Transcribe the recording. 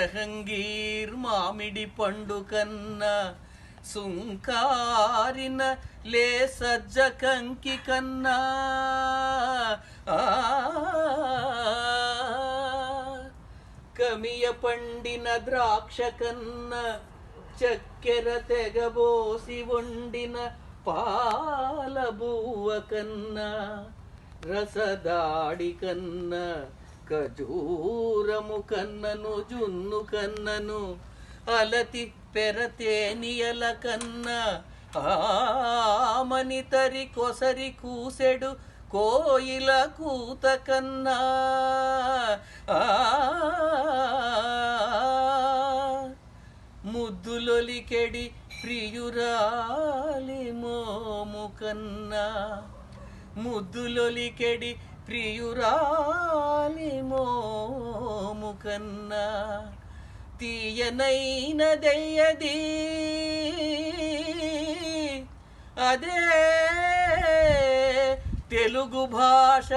జహంగీర్ మామిడి పండు కన్నా సుంకారిన లే సజ్జ కంకి కన్నా కమియ పండిన ద్రాక్ష కన్నా చక్కెర తెగబోసి వండిన పాల బువ్వ కన్నా రసదాడి కన్నా ఖజూరము కన్నను జున్ను కన్నను అలతి పెరతేనియల కన్నా ఆమని తరి కొసరి కూసెడు కోయిల కూత కన్నా ముద్దులొలికెడి ప్రియురాలి మోము కన్నా ముద్దులొలికెడి ప్రియురాలి మోము కన్నా తీయనైన దయ్యది అదే తెలుగు భాష